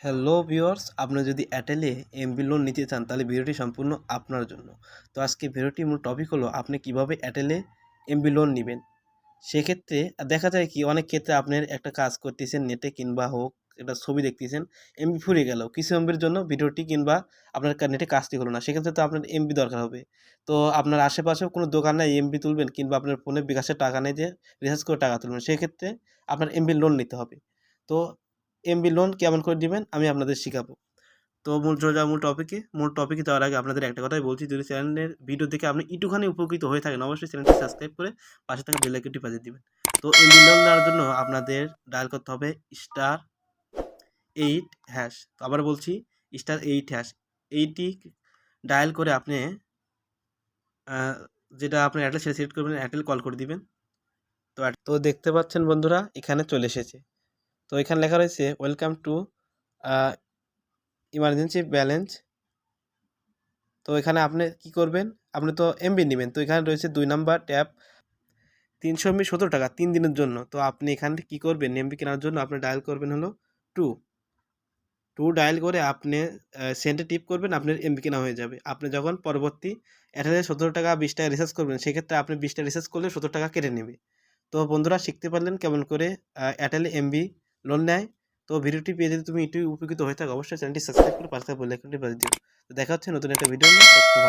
Hello viewers, আপনারা যদি এয়ারটেলে এমবি লোন নিতে চান তাহলে ভিডিওটি সম্পূর্ণ আপনার জন্য। তো আজকে ভিডিওটির মূল টপিক হলো আপনি কিভাবে এয়ারটেলে এমবি লোন নিবেন। সেক্ষেত্রে দেখা যায় কি অনেক ক্ষেত্রে আপনার একটা কাজ করতেছেন নেটে কিংবা হোক একটা ছবি দেখতেছেন, এমবি ফুরিয়ে গেল কিছু এমবির জন্য ভিডিওটি কিংবা আপনার নেটে কাজটি হলো না, সেক্ষেত্রে তো আপনার এমবি দরকার হবে। তো আপনার আশেপাশেও কোনো দোকান নাই এমবি তুলবেন কিংবা আপনার ফোনে বিকাশের টাকা নেই যে রিচার্জ করে টাকা তুলবেন, সেক্ষেত্রে আপনার এমবি লোন নিতে হবে। তো এমবি লোন কেমন করে দিবেন আমি আপনাদের শিখাবো। তো মূল টপিকে যাওয়ার আগে আপনাদের একটা কথাই বলছি, যদি চ্যানেলের ভিডিও দেখে আপনি একটুখানি উপকৃত হয়ে থাকেন অবশ্যই চ্যানেলটি সাবস্ক্রাইব করে পাশে থাকা বেল আইকনটি বাজিয়ে দিবেন। তো এমবি লোন নেওয়ার জন্য আপনাদের ডায়াল করতে হবে *8#। তো আবার বলছি *8#। এইটি ডায়াল করে আপনি যেটা আপনি এয়ারটেল সেটা সিলেক্ট করবেন, এয়ারটেল কল করে দিবেন। তো দেখতে পাচ্ছেন বন্ধুরা এখানে চলে এসেছে। তো এখানে লেখা রয়েছে ওয়েলকাম টু ইমার্জেন্সি ব্যালেন্স। তো এখানে আপনি কি করবেন, আপনি তো এমবি নেবেন, তো এখানে রয়েছে 2 নাম্বার ট্যাব 300 এমবি 17 টাকা 3 দিনের জন্য। তো আপনি এখান থেকে কী করবেন, এমবি কেনার জন্য আপনি ডায়াল করবেন হলো 2 2 ডায়াল করে আপনি সেন্টে টিপ করবেন, আপনার এমবি কেনা হয়ে যাবে। আপনি যখন পরবর্তী এয়ারটেলে 17 টাকা 20 টাকা রিচার্জ করবেন, সেক্ষেত্রে আপনি 20 টাকা রিচার্জ করলে 17 টাকা কেটে নেবে। তো বন্ধুরা শিখতে পারলেন কেমন করে এয়ারটেলে এমবি লোন নেয়। তো ভিডিওটি পেয়ে যদি তুমি একটু উপকৃত হয়ে থাকো অবশ্যই চ্যানেলটি সাবস্ক্রাইব করে পাশে থাকা বেল আইকনটি বাজিয়ে দিও। তো দেখা হচ্ছে নতুন একটা ভিডিও নিয়ে। ততক্ষণ ভালো